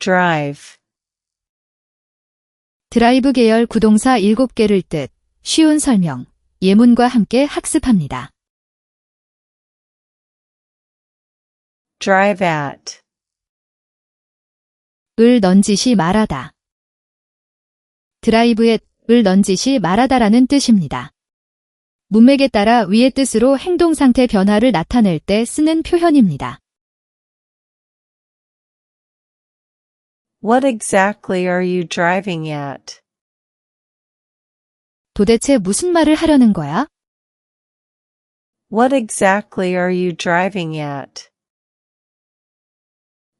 drive, 드라이브 계열 구동사 7개를 뜻, 쉬운 설명, 예문과 함께 학습합니다. drive at, 을 넌지시 말하다. 드라이브에 을 넌지시 말하다라는 뜻입니다. 문맥에 따라 위의 뜻으로 행동 상태 변화를 나타낼 때 쓰는 표현입니다. What exactly are you driving at? 도대체 무슨 말을 하려는 거야? What exactly are you driving at?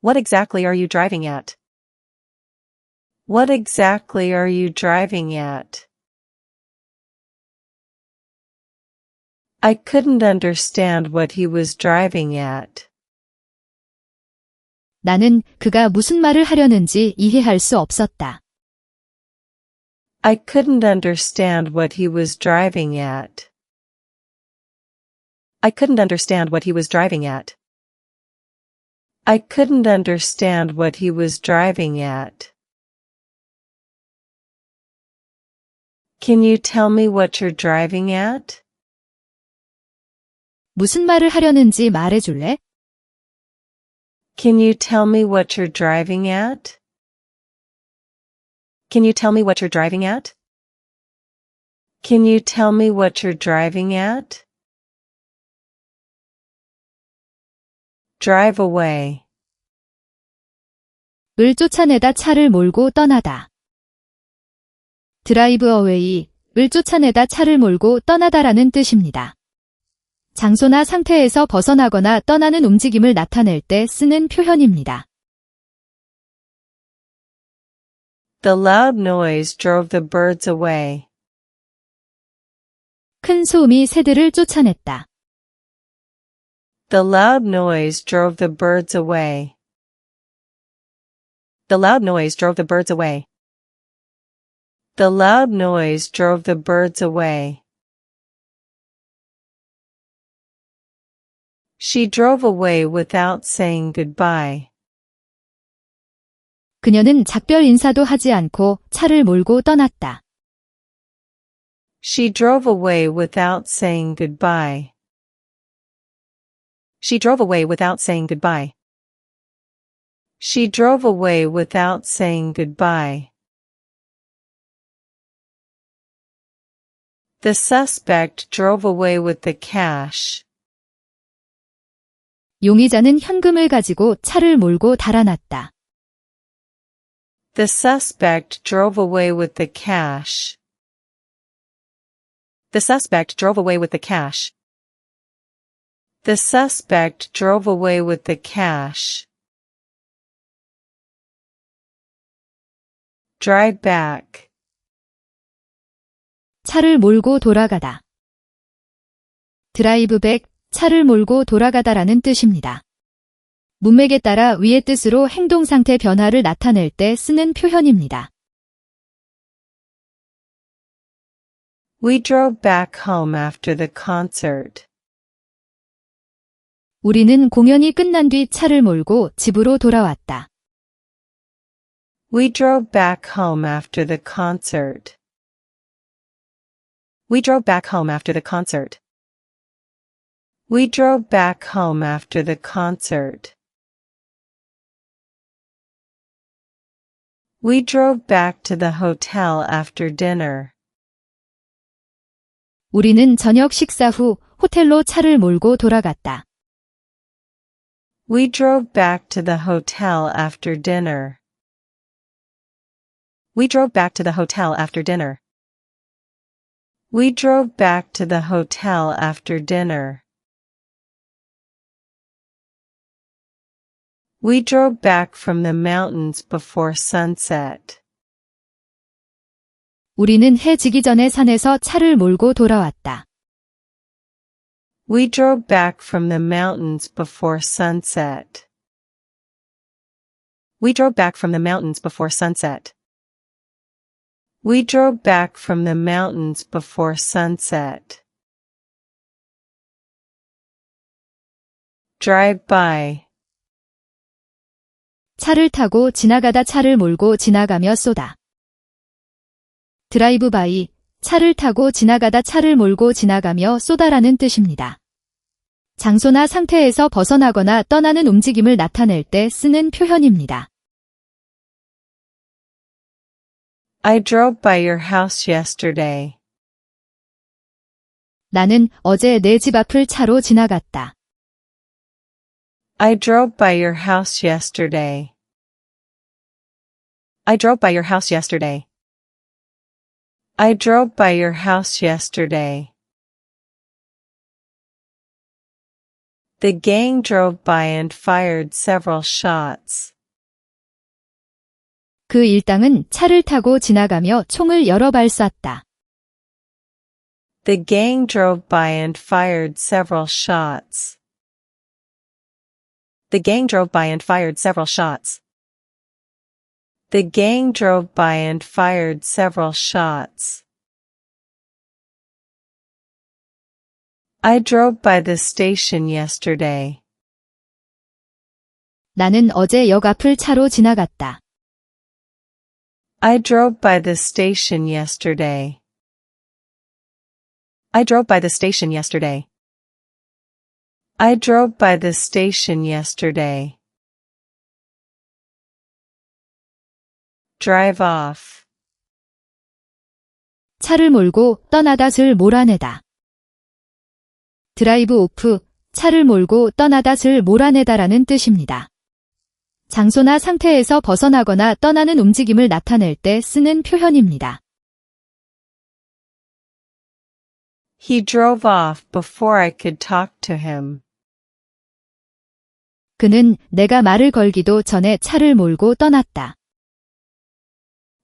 What exactly are you driving at? What exactly are you driving at? I couldn't understand what he was driving at. 나는 그가 무슨 말을 하려는지 이해할 수 없었다. I couldn't understand what he was driving at. I couldn't understand what he was driving at. I couldn't understand what he was driving at. Can you tell me what you're driving at? 무슨 말을 하려는지 말해줄래? Can you tell me what you're driving at? Can you tell me what you're driving at? Can you tell me what you're driving at? Drive away. 을 쫓아내다 차를 몰고 떠나다. 드라이브 어웨이, 을 쫓아내다 차를 몰고 떠나다라는 뜻입니다. 장소나 상태에서 벗어나거나 떠나는 움직임을 나타낼 때 쓰는 표현입니다. The loud noise drove the birds away. 큰 소음이 새들을 쫓아냈다. The loud noise drove the birds away. The loud noise drove the birds away. The loud noise drove the birds away. She drove away without saying goodbye. 그녀는 작별 인사도 하지 않고 차를 몰고 떠났다. She drove away without saying goodbye. She drove away without saying goodbye. She drove away without saying goodbye. The suspect drove away with the cash. 용의자는 현금을 가지고 차를 몰고 달아났다. The suspect drove away with the cash. The suspect drove away with the cash. The suspect drove away with the cash. Drive back. 차를 몰고 돌아가다. 드라이브 백, 차를 몰고 돌아가다라는 뜻입니다. 문맥에 따라 위의 뜻으로 행동 상태 변화를 나타낼 때 쓰는 표현입니다. We drove back home after the concert. 우리는 공연이 끝난 뒤 차를 몰고 집으로 돌아왔다. We drove back home after the concert. We drove back home after the concert. We drove back home after the concert. We drove back to the hotel after dinner. 우리는 저녁 식사 후 호텔로 차를 몰고 돌아갔다. We drove back to the hotel after dinner. We drove back to the hotel after dinner. We drove back to the hotel after dinner. We drove back from the mountains before sunset. 우리는 해 지기 전에 산에서 차를 몰고 돌아왔다. We drove back from the mountains before sunset. We drove back from the mountains before sunset. We drove back from the mountains before sunset. Drive by. 차를 타고 지나가다 차를 몰고 지나가며 쏘다. 드라이브 바이, 차를 타고 지나가다 차를 몰고 지나가며 쏘다라는 뜻입니다. 장소나 상태에서 벗어나거나 떠나는 움직임을 나타낼 때 쓰는 표현입니다. I drove by your house yesterday. 나는 어제 내 집 앞을 차로 지나갔다. I drove by your house yesterday. I drove by your house yesterday. I drove by your house yesterday. The gang drove by and fired several shots. 그 일당은 차를 타고 지나가며 총을 여러 발 쐈다. The gang drove by and fired several shots. The gang drove by and fired several shots. The gang drove by and fired several shots. I drove by the station yesterday. 나는 어제 역 앞을 차로 지나갔다. I drove by the station yesterday. I drove by the station yesterday. I drove by the station yesterday. Drive off. 차를 몰고 떠나다를 몰아내다. 드라이브 오프, 차를 몰고 떠나다를 몰아내다라는 뜻입니다. 장소나 상태에서 벗어나거나 떠나는 움직임을 나타낼 때 쓰는 표현입니다. He drove off before I could talk to him. 그는 내가 말을 걸기도 전에 차를 몰고 떠났다.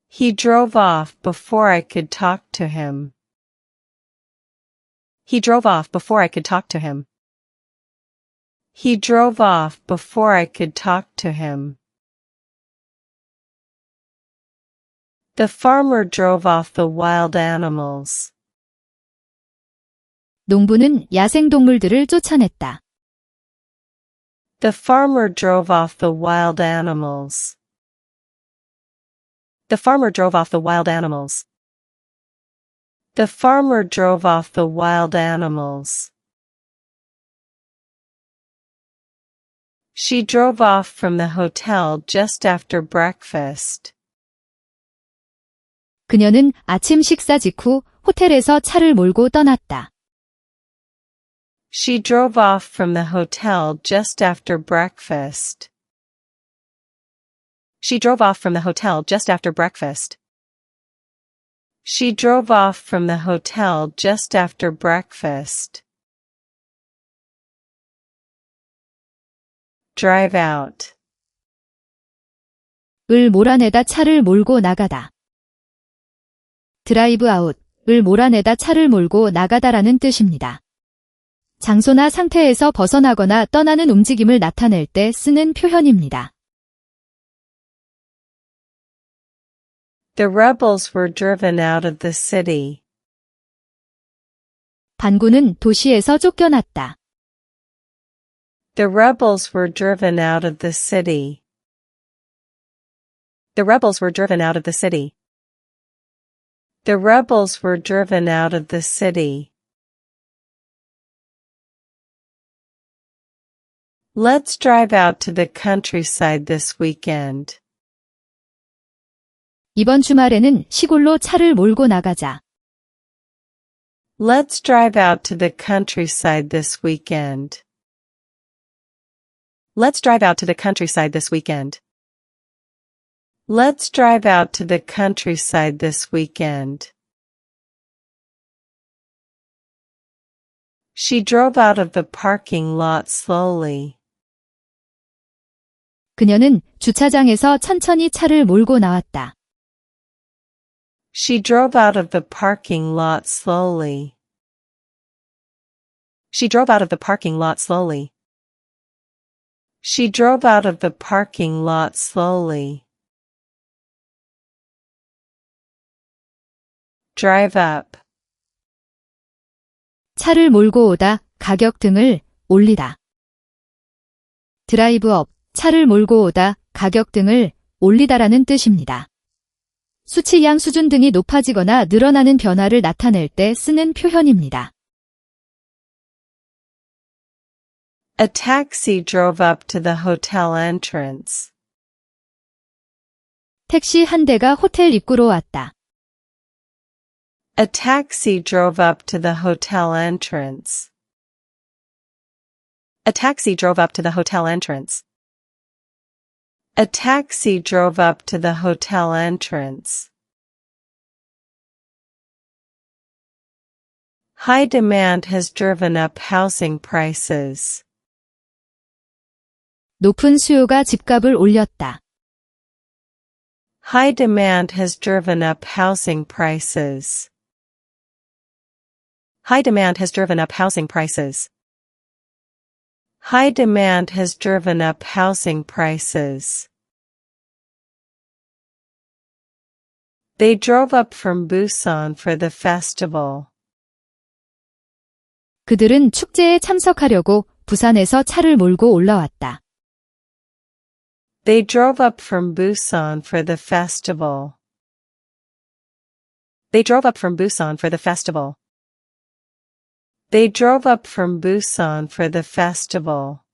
He drove off before I could talk to him. He drove off before I could talk to him. He drove off before I could talk to him. The farmer drove off the wild animals. 농부는 야생동물들을 쫓아냈다. The farmer drove off the wild animals. The farmer drove off the wild animals. The farmer drove off the wild animals. She drove off from the hotel just after breakfast. 그녀는 아침 식사 직후 호텔에서 차를 몰고 떠났다. She drove off from the hotel just after breakfast. She drove off from the hotel just after breakfast. She drove off from the hotel just after breakfast. Drive out. 을 몰아내다 차를 몰고 나가다. 드라이브 아웃, 을 몰아내다 차를 몰고 나가다라는 뜻입니다. 장소나 상태에서 벗어나거나 떠나는 움직임을 나타낼 때 쓰는 표현입니다. The rebels were driven out of the city. 반군은 도시에서 쫓겨났다. The rebels were driven out of the city. The rebels were driven out of the city. The rebels were driven out of the city. Let's drive out to the countryside this weekend. 이번 주말에는 시골로 차를 몰고 나가자. Let's drive out to the countryside this weekend. Let's drive out to the countryside this weekend. Let's drive out to the countryside this weekend. She drove out of the parking lot slowly. 그녀는 주차장에서 천천히 차를 몰고 나왔다. She drove out of the parking lot slowly. She drove out of the parking lot slowly. She drove out of the parking lot slowly. Drive up. 차를 몰고 오다, 가격 등을 올리다. 드라이브 업, 차를 몰고 오다, 가격 등을 올리다라는 뜻입니다. 수치량 수준 등이 높아지거나 늘어나는 변화를 나타낼 때 쓰는 표현입니다. A taxi drove up to the hotel entrance. 택시 한 대가 호텔 입구로 왔다. A taxi drove up to the hotel entrance. A taxi drove up to the hotel entrance. A taxi drove up to the hotel entrance. High demand has driven up housing prices. 높은 수요가 집값을 올렸다. High demand has driven up housing prices. High demand has driven up housing prices. High demand has driven up housing prices. They drove up from Busan for the festival. 그들은 축제에 참석하려고 부산에서 차를 몰고 올라왔다. They drove up from Busan for the festival. They drove up from Busan for the festival. They drove up from Busan for the festival.